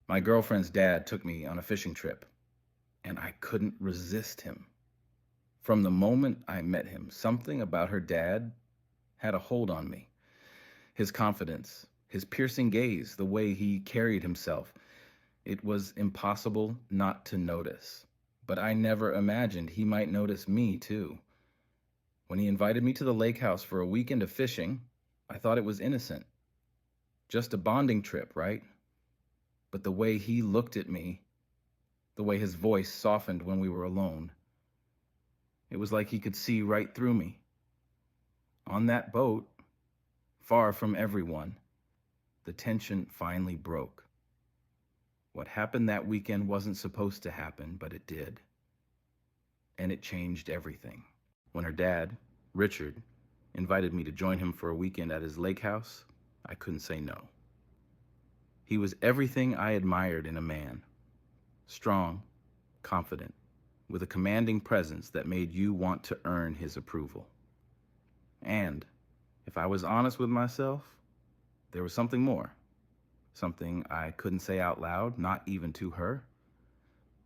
My girlfriend's dad took me on a fishing trip, and I couldn't resist him. From the moment I met him, something about her dad had a hold on me. His confidence, his piercing gaze, the way he carried himself. It was impossible not to notice. But I never imagined he might notice me, too. When he invited me to the lake house for a weekend of fishing, I thought it was innocent. Just a bonding trip, right? But the way he looked at me, the way his voice softened when we were alone, it was like he could see right through me. On that boat, far from everyone, the tension finally broke. What happened that weekend wasn't supposed to happen, but it did. And it changed everything. When her dad, Richard, invited me to join him for a weekend at his lake house, I couldn't say no. He was everything I admired in a man. Strong, confident, with a commanding presence that made you want to earn his approval. And, if I was honest with myself, there was something more. Something I couldn't say out loud, not even to her.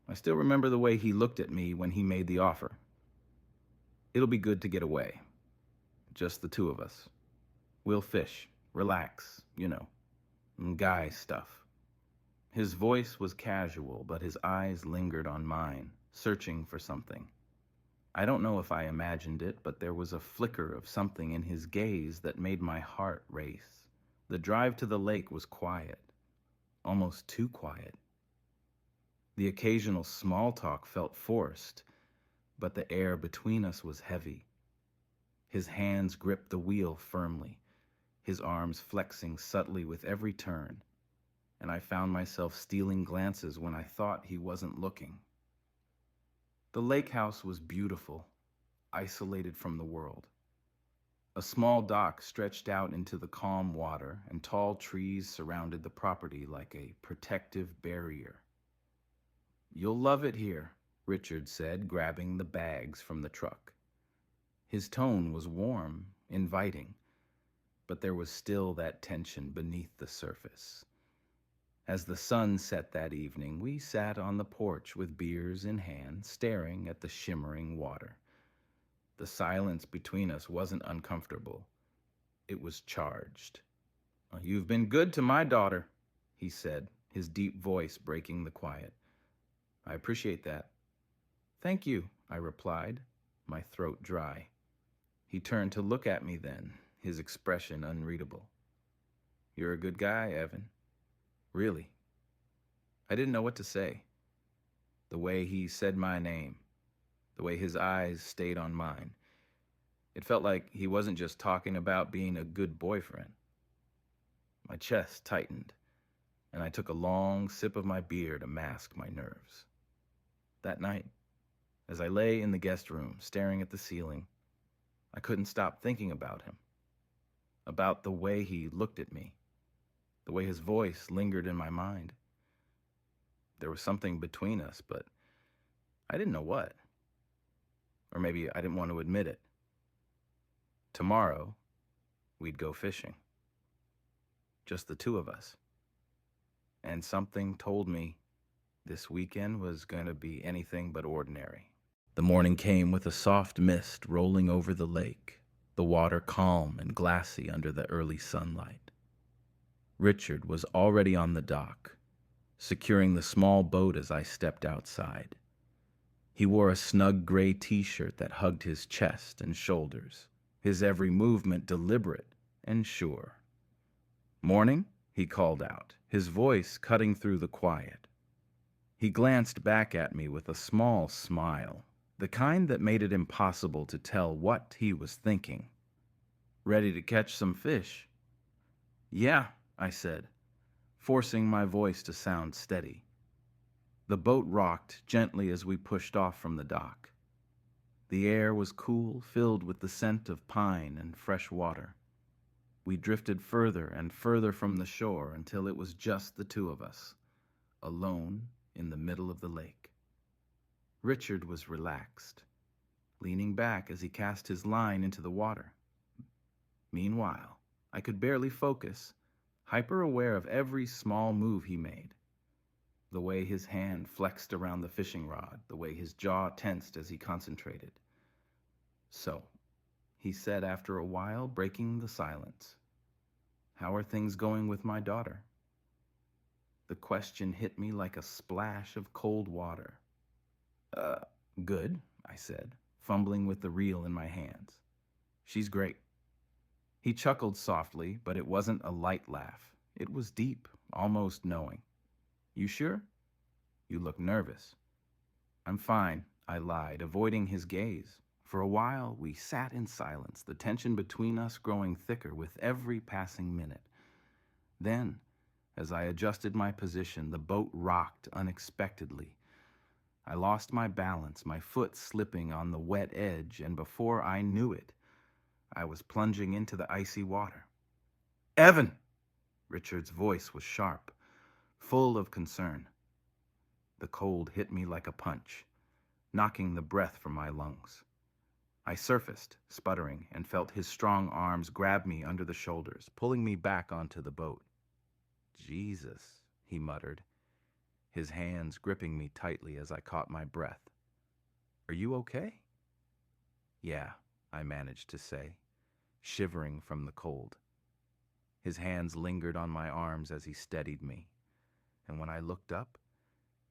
I still remember the way he looked at me when he made the offer. It'll be good to get away. Just the two of us. We'll fish, relax, guy stuff. His voice was casual, but his eyes lingered on mine, searching for something. I don't know if I imagined it, but there was a flicker of something in his gaze that made my heart race. The drive to the lake was quiet, almost too quiet. The occasional small talk felt forced, but the air between us was heavy. His hands gripped the wheel firmly, his arms flexing subtly with every turn, and I found myself stealing glances when I thought he wasn't looking. The lake house was beautiful, isolated from the world. A small dock stretched out into the calm water, and tall trees surrounded the property like a protective barrier. "You'll love it here," Richard said, grabbing the bags from the truck. His tone was warm, inviting, but there was still that tension beneath the surface. As the sun set that evening, we sat on the porch with beers in hand, staring at the shimmering water. The silence between us wasn't uncomfortable. It was charged. "You've been good to my daughter," he said, his deep voice breaking the quiet. "I appreciate that." "Thank you," I replied, my throat dry. He turned to look at me then, his expression unreadable. "You're a good guy, Evan. Really." I didn't know what to say. The way he said my name, the way his eyes stayed on mine. It felt like he wasn't just talking about being a good boyfriend. My chest tightened, and I took a long sip of my beer to mask my nerves. That night, as I lay in the guest room staring at the ceiling, I couldn't stop thinking about him, about the way he looked at me, the way his voice lingered in my mind. There was something between us, but I didn't know what. Or maybe I didn't want to admit it. Tomorrow, we'd go fishing. Just the two of us. And something told me this weekend was going to be anything but ordinary. The morning came with a soft mist rolling over the lake, the water calm and glassy under the early sunlight. Richard was already on the dock, securing the small boat as I stepped outside. He wore a snug gray t-shirt that hugged his chest and shoulders, his every movement deliberate and sure. "Morning?" he called out, his voice cutting through the quiet. He glanced back at me with a small smile, the kind that made it impossible to tell what he was thinking. "Ready to catch some fish?" "Yeah," I said, forcing my voice to sound steady. The boat rocked gently as we pushed off from the dock. The air was cool, filled with the scent of pine and fresh water. We drifted further and further from the shore until it was just the two of us, alone in the middle of the lake. Richard was relaxed, leaning back as he cast his line into the water. Meanwhile, I could barely focus, hyper-aware of every small move he made. the way his hand flexed around the fishing rod, the way his jaw tensed as he concentrated. "So," he said after a while, breaking the silence, "how are things going with my daughter?" The question hit me like a splash of cold water. Uh, Good," I said, fumbling with the reel in my hands. "She's great." He chuckled softly, but it wasn't a light laugh. It was deep, almost knowing. "You sure? You look nervous." "I'm fine," I lied, avoiding his gaze. For a while, we sat in silence, the tension between us growing thicker with every passing minute. Then, as I adjusted my position, the boat rocked unexpectedly. I lost my balance, my foot slipping on the wet edge, and before I knew it, I was plunging into the icy water. "Evan!" Richard's voice was sharp, full of concern. The cold hit me like a punch, knocking the breath from my lungs. I surfaced, sputtering, and felt his strong arms grab me under the shoulders, pulling me back onto the boat. "Jesus," he muttered, his hands gripping me tightly as I caught my breath. "Are you okay?" "Yeah," I managed to say, shivering from the cold. His hands lingered on my arms as he steadied me, and when I looked up,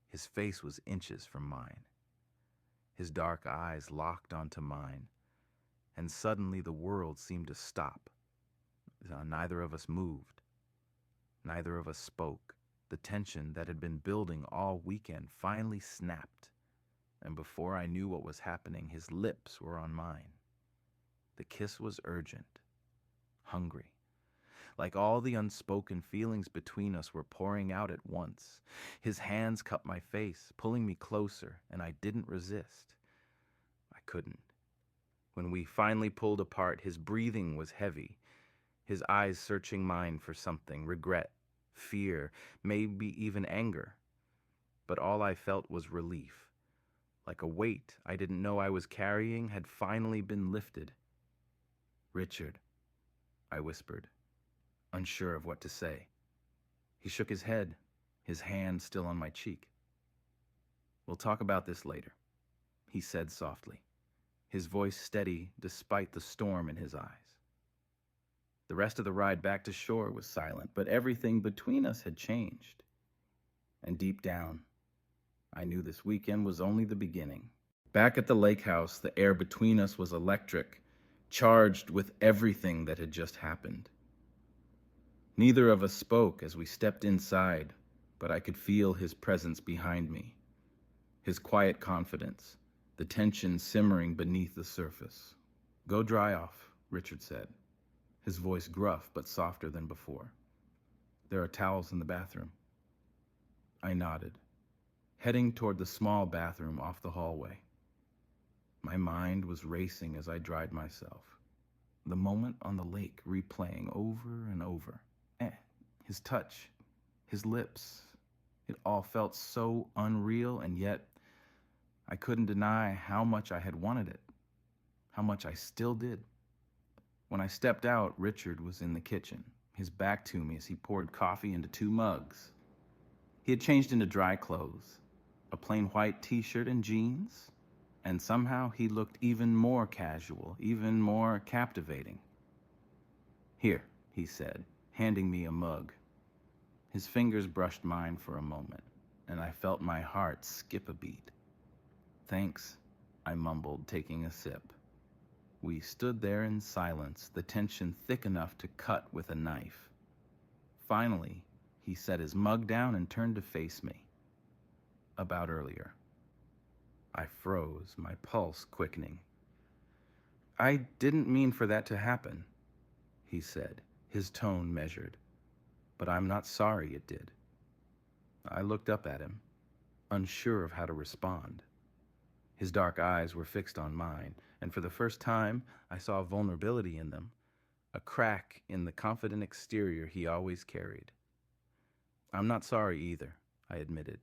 his face was inches from mine. His dark eyes locked onto mine, and suddenly the world seemed to stop. Neither of us moved. Neither of us spoke. The tension that had been building all weekend finally snapped, and before I knew what was happening, his lips were on mine. The kiss was urgent, hungry. Like all the unspoken feelings between us were pouring out at once. His hands cupped my face, pulling me closer, and I didn't resist. I couldn't. When we finally pulled apart, his breathing was heavy, his eyes searching mine for something, regret, fear, maybe even anger. But all I felt was relief. Like a weight I didn't know I was carrying had finally been lifted. "Richard," I whispered, unsure of what to say. He shook his head, his hand still on my cheek. "We'll talk about this later," he said softly, his voice steady despite the storm in his eyes. The rest of the ride back to shore was silent, but everything between us had changed. And deep down, I knew this weekend was only the beginning. Back at the lake house, the air between us was electric, charged with everything that had just happened. Neither of us spoke as we stepped inside, but I could feel his presence behind me, his quiet confidence, the tension simmering beneath the surface. "Go dry off," Richard said, his voice gruff but softer than before. "There are towels in the bathroom." I nodded, heading toward the small bathroom off the hallway. My mind was racing as I dried myself, the moment on the lake replaying over and over. His touch, his lips, it all felt so unreal, and yet I couldn't deny how much I had wanted it, how much I still did. When I stepped out, Richard was in the kitchen, his back to me as he poured coffee into 2 mugs. He had changed into dry clothes, a plain white t-shirt and jeans, and somehow he looked even more casual, even more captivating. "Here," he said, handing me a mug. His fingers brushed mine for a moment, and I felt my heart skip a beat. "Thanks," I mumbled, taking a sip. We stood there in silence, the tension thick enough to cut with a knife. Finally, he set his mug down and turned to face me. "About earlier." I froze, my pulse quickening. "I didn't mean for that to happen," he said, his tone measured. "But I'm not sorry it did." I looked up at him, unsure of how to respond. His dark eyes were fixed on mine, and for the first time, I saw vulnerability in them, a crack in the confident exterior he always carried. "I'm not sorry either," I admitted,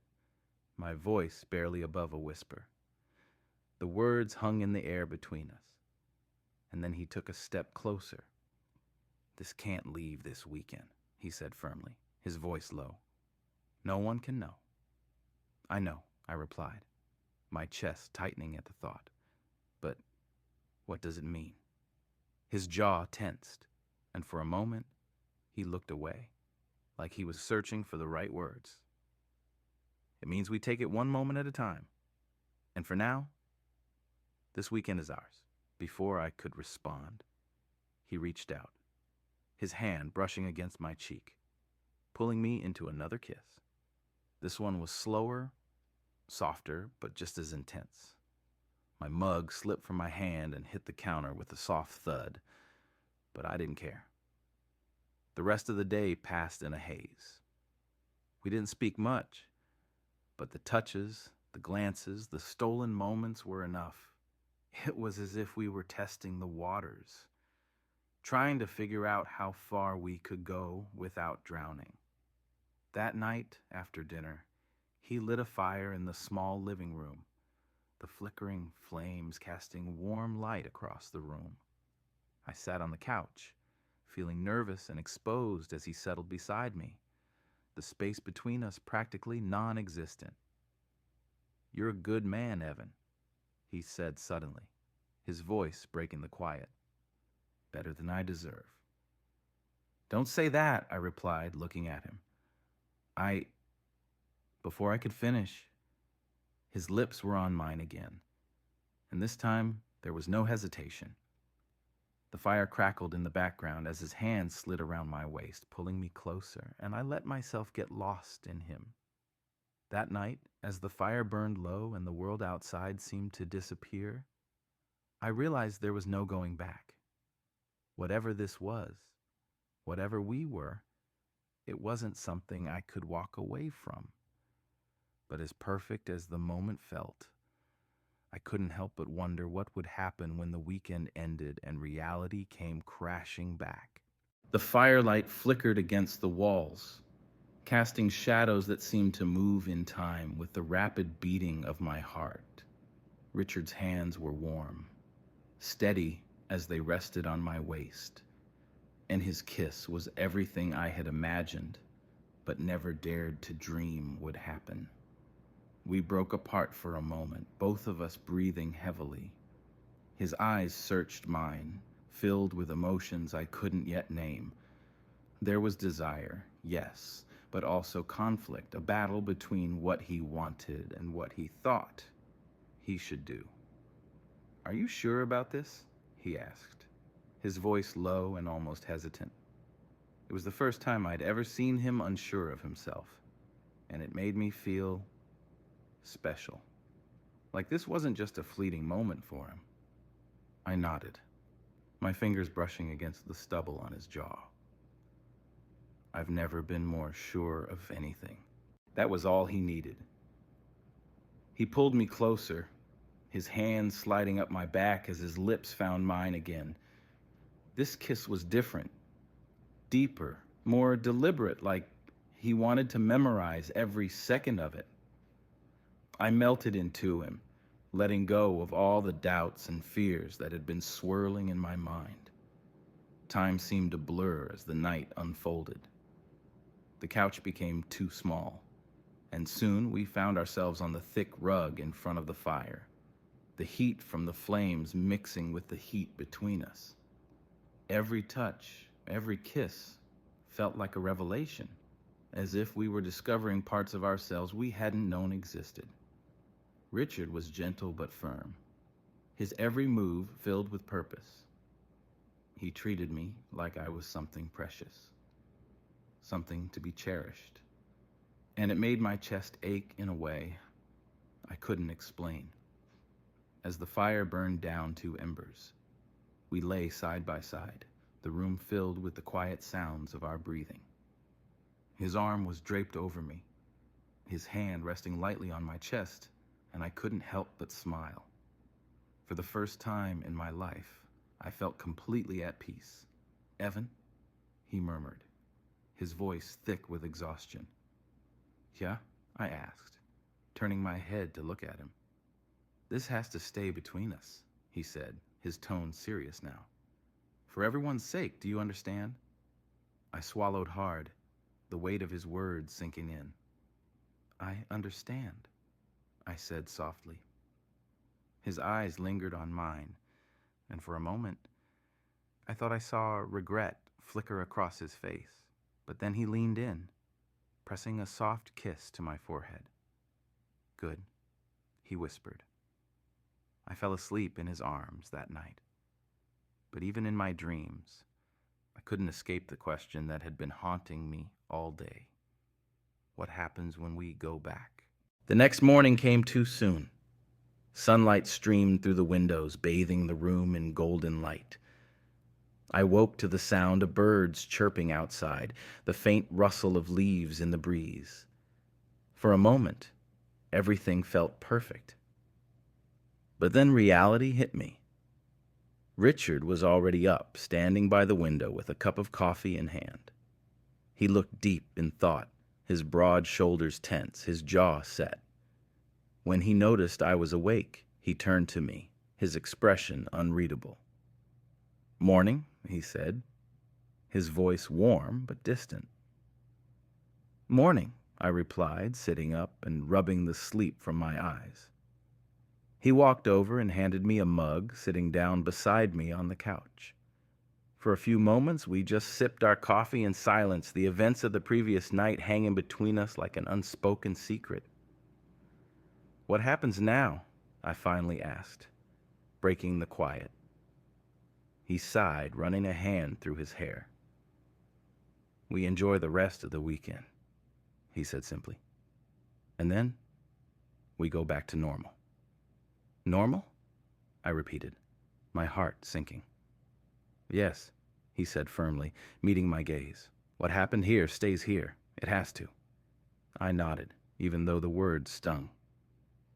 my voice barely above a whisper. The words hung in the air between us, and then he took a step closer. "This can't leave this weekend," he said firmly, his voice low. "No one can know. "I know," I replied, my chest tightening at the thought. "But what does it mean?" His jaw tensed, and for a moment he looked away, like he was searching for the right words. "It means we take it one moment at a time. And for now, this weekend is ours." Before I could respond, he reached out, his hand brushing against my cheek, pulling me into another kiss. This one was slower, softer, but just as intense. My mug slipped from my hand and hit the counter with a soft thud, but I didn't care. The rest of the day passed in a haze. We didn't speak much, but the touches, the glances, the stolen moments were enough. It was as if we were testing the waters, trying to figure out how far we could go without drowning. That night, after dinner, he lit a fire in the small living room, the flickering flames casting warm light across the room. I sat on the couch, feeling nervous and exposed as he settled beside me, the space between us practically non-existent. "You're a good man, Evan," he said suddenly, his voice breaking the quiet. "Better than I deserve." "Don't say that," I replied, looking at him. Before I could finish, his lips were on mine again, and this time there was no hesitation. The fire crackled in the background as his hand slid around my waist, pulling me closer, and I let myself get lost in him. That night, as the fire burned low and the world outside seemed to disappear, I realized there was no going back. Whatever this was, whatever we were, it wasn't something I could walk away from. But as perfect as the moment felt, I couldn't help but wonder what would happen when the weekend ended and reality came crashing back. The firelight flickered against the walls, casting shadows that seemed to move in time with the rapid beating of my heart. Richard's hands were warm, steady as they rested on my waist, and his kiss was everything I had imagined but never dared to dream would happen. We broke apart for a moment, both of us breathing heavily. His eyes searched mine, filled with emotions I couldn't yet name. There was desire, yes, but also conflict, a battle between what he wanted and what he thought he should do. "Are you sure about this?" he asked, his voice low and almost hesitant. It was the first time I'd ever seen him unsure of himself, and it made me feel special. Like this wasn't just a fleeting moment for him. I nodded, my fingers brushing against the stubble on his jaw. I've never been more sure of anything. That was all he needed. He pulled me closer, his hands sliding up my back as his lips found mine again. This kiss was different, deeper, more deliberate, like he wanted to memorize every second of it. I melted into him, letting go of all the doubts and fears that had been swirling in my mind. Time seemed to blur as the night unfolded. The couch became too small, and soon we found ourselves on the thick rug in front of the fire, the heat from the flames mixing with the heat between us. Every touch, every kiss felt like a revelation, as if we were discovering parts of ourselves we hadn't known existed. Richard was gentle but firm, his every move filled with purpose. He treated me like I was something precious, something to be cherished, and it made my chest ache in a way I couldn't explain. As the fire burned down to embers, we lay side by side, the room filled with the quiet sounds of our breathing. His arm was draped over me, his hand resting lightly on my chest, and I couldn't help but smile. For the first time in my life, I felt completely at peace. "Evan," he murmured, his voice thick with exhaustion. "Yeah?" I asked, turning my head to look at him. "This has to stay between us," he said, his tone serious now. "For everyone's sake, do you understand?" I swallowed hard, the weight of his words sinking in. "I understand," I said softly. His eyes lingered on mine, and for a moment, I thought I saw regret flicker across his face. But then he leaned in, pressing a soft kiss to my forehead. "Good," he whispered. I fell asleep in his arms that night. But even in my dreams, I couldn't escape the question that had been haunting me all day. What happens when we go back? The next morning came too soon. Sunlight streamed through the windows, bathing the room in golden light. I woke to the sound of birds chirping outside, the faint rustle of leaves in the breeze. For a moment, everything felt perfect. But then reality hit me. Richard was already up, standing by the window with a cup of coffee in hand. He looked deep in thought, his broad shoulders tense, his jaw set. When he noticed I was awake, he turned to me, his expression unreadable. "Morning," he said, his voice warm but distant. "Morning," I replied, sitting up and rubbing the sleep from my eyes. He walked over and handed me a mug, sitting down beside me on the couch. For a few moments, we just sipped our coffee in silence, the events of the previous night hanging between us like an unspoken secret. "What happens now?" I finally asked, breaking the quiet. He sighed, running a hand through his hair. "We enjoy the rest of the weekend," he said simply. "And then we go back to normal." "Normal?" I repeated, my heart sinking. "Yes," he said firmly, meeting my gaze. "What happened here stays here. It has to." I nodded, even though the words stung.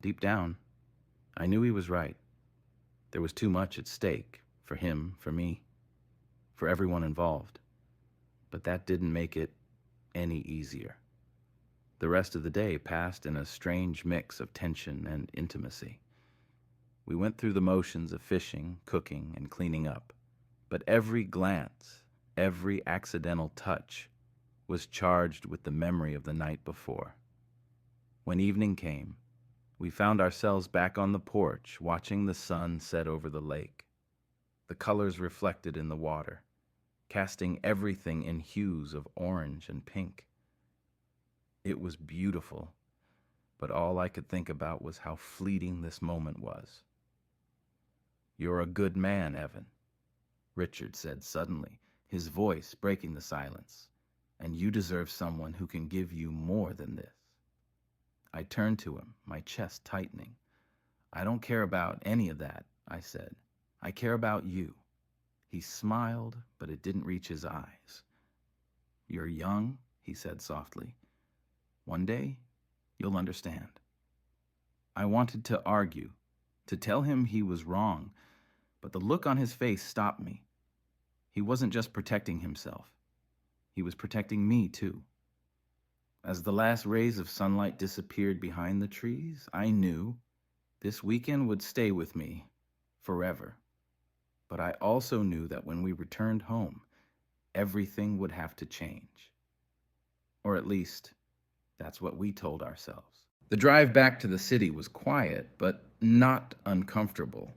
Deep down, I knew he was right. There was too much at stake, for him, for me, for everyone involved. But that didn't make it any easier. The rest of the day passed in a strange mix of tension and intimacy. We went through the motions of fishing, cooking, and cleaning up, but every glance, every accidental touch was charged with the memory of the night before. When evening came, we found ourselves back on the porch, watching the sun set over the lake. The colors reflected in the water, casting everything in hues of orange and pink. It was beautiful, but all I could think about was how fleeting this moment was. "You're a good man, Evan," Richard said suddenly, his voice breaking the silence. "And you deserve someone who can give you more than this." I turned to him, my chest tightening. "I don't care about any of that," I said. "I care about you." He smiled, but it didn't reach his eyes. "You're young," he said softly. "One day, you'll understand." I wanted to argue, to tell him he was wrong, but the look on his face stopped me. He wasn't just protecting himself. He was protecting me, too. As the last rays of sunlight disappeared behind the trees, I knew this weekend would stay with me forever. But I also knew that when we returned home, everything would have to change. Or at least, that's what we told ourselves. The drive back to the city was quiet, but not uncomfortable.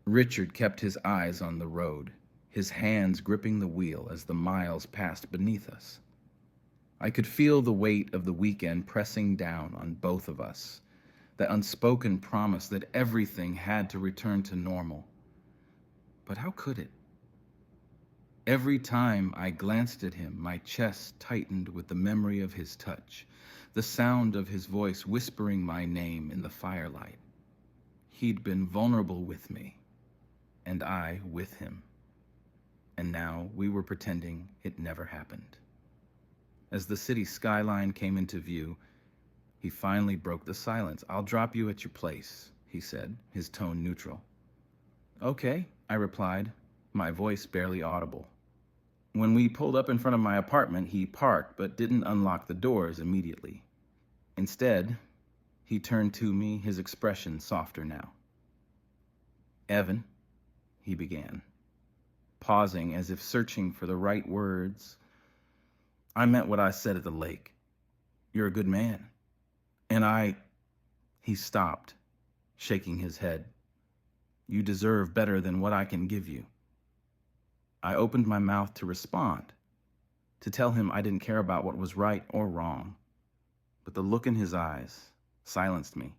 Richard kept his eyes on the road, his hands gripping the wheel as the miles passed beneath us. I could feel the weight of the weekend pressing down on both of us, the unspoken promise that everything had to return to normal. But how could it? Every time I glanced at him, my chest tightened with the memory of his touch, the sound of his voice whispering my name in the firelight. He'd been vulnerable with me, and I with him. And now we were pretending it never happened. As the city skyline came into view, he finally broke the silence. "I'll drop you at your place," he said, his tone neutral. "Okay," I replied, my voice barely audible. When we pulled up in front of my apartment, he parked but didn't unlock the doors immediately. Instead, he turned to me, his expression softer now. "Evan," he began, pausing as if searching for the right words. "I meant what I said at the lake. You're a good man. And He stopped, shaking his head. You deserve better than what I can give you. I opened my mouth to respond, to tell him I didn't care about what was right or wrong. But the look in his eyes silenced me.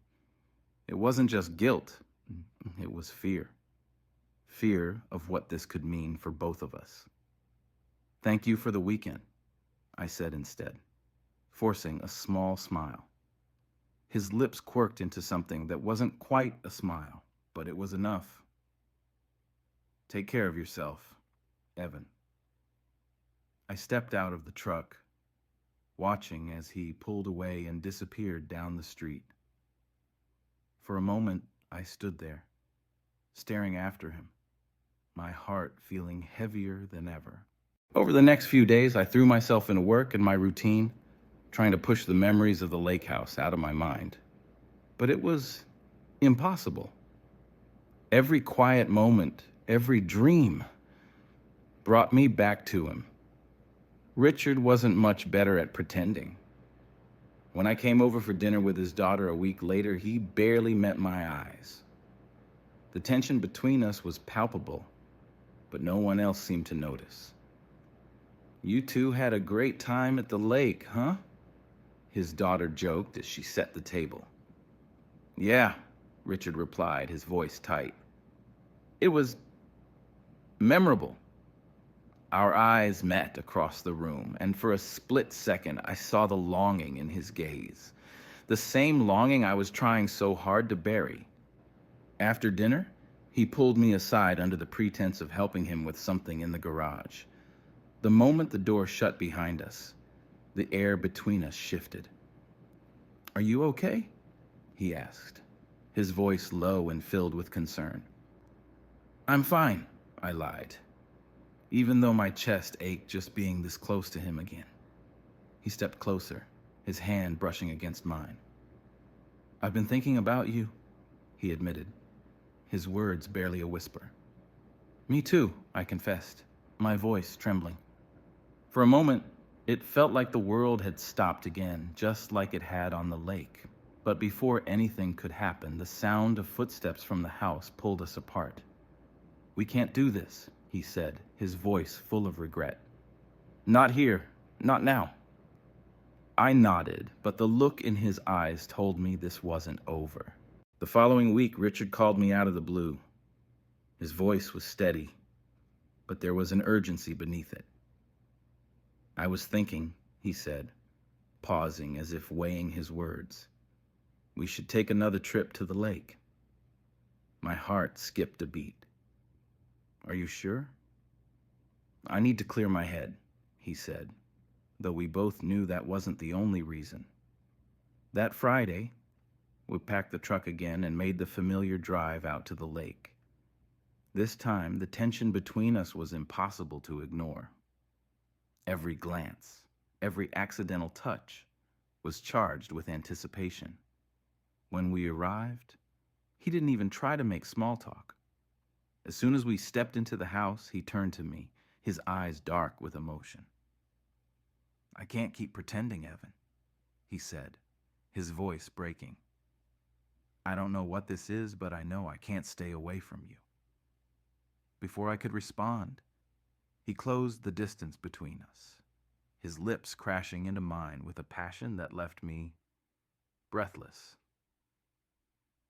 It wasn't just guilt, it was fear. Fear of what this could mean for both of us. Thank you for the weekend, I said instead, forcing a small smile. His lips quirked into something that wasn't quite a smile, but it was enough. Take care of yourself, Evan. I stepped out of the truck, watching as he pulled away and disappeared down the street. For a moment, I stood there, staring after him, my heart feeling heavier than ever. Over the next few days, I threw myself into work and my routine, trying to push the memories of the lake house out of my mind. But it was impossible. Every quiet moment, every dream brought me back to him. Richard wasn't much better at pretending. When I came over for dinner with his daughter a week later, he barely met my eyes. The tension between us was palpable, but no one else seemed to notice. You two had a great time at the lake, huh? His daughter joked as she set the table. Yeah, Richard replied, his voice tight. It was memorable. Our eyes met across the room, and for a split second, I saw the longing in his gaze. The same longing I was trying so hard to bury. After dinner, he pulled me aside under the pretense of helping him with something in the garage. The moment the door shut behind us, the air between us shifted. Are you okay? He asked, his voice low and filled with concern. I'm fine, I lied, even though my chest ached just being this close to him again. He stepped closer, his hand brushing against mine. I've been thinking about you, he admitted, his words barely a whisper. Me too, I confessed, my voice trembling. For a moment, it felt like the world had stopped again, just like it had on the lake. But before anything could happen, the sound of footsteps from the house pulled us apart. We can't do this, he said, his voice full of regret. Not here, not now. I nodded, but the look in his eyes told me this wasn't over. The following week, Richard called me out of the blue. His voice was steady, but there was an urgency beneath it. I was thinking, he said, pausing as if weighing his words. We should take another trip to the lake. My heart skipped a beat. Are you sure? I need to clear my head, he said, though we both knew that wasn't the only reason. That Friday, we packed the truck again and made the familiar drive out to the lake. This time, the tension between us was impossible to ignore. Every glance, every accidental touch was charged with anticipation. When we arrived, he didn't even try to make small talk. As soon as we stepped into the house, he turned to me, his eyes dark with emotion. I can't keep pretending, Evan, he said, his voice breaking. I don't know what this is, but I know I can't stay away from you. Before I could respond, he closed the distance between us, his lips crashing into mine with a passion that left me breathless.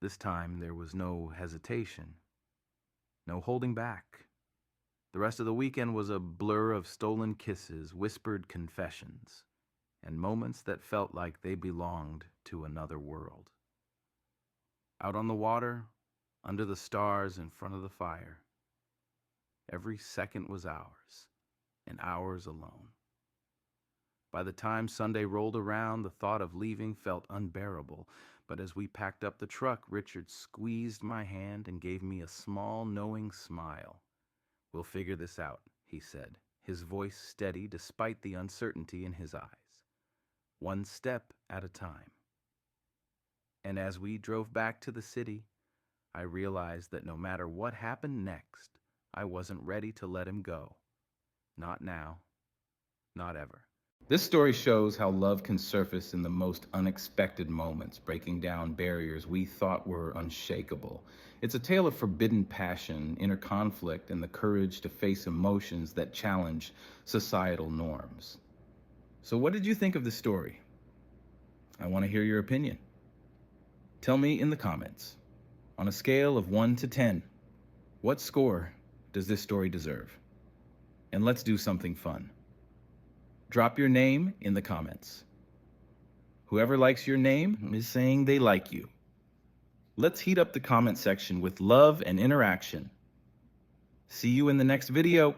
This time there was no hesitation, no holding back. The rest of the weekend was a blur of stolen kisses, whispered confessions, and moments that felt like they belonged to another world. Out on the water, under the stars in front of the fire, every second was ours, and ours alone. By the time Sunday rolled around, the thought of leaving felt unbearable, but as we packed up the truck, Richard squeezed my hand and gave me a small, knowing smile. We'll figure this out, he said, his voice steady despite the uncertainty in his eyes. One step at a time. And as we drove back to the city, I realized that no matter what happened next, I wasn't ready to let him go. Not now, not ever. This story shows how love can surface in the most unexpected moments, breaking down barriers we thought were unshakable. It's a tale of forbidden passion, inner conflict, and the courage to face emotions that challenge societal norms. So, what did you think of the story? I want to hear your opinion. Tell me in the comments. On a scale of 1 to 10, what score does this story deserve? And let's do something fun. Drop your name in the comments. Whoever likes your name is saying they like you. Let's heat up the comment section with love and interaction. See you in the next video.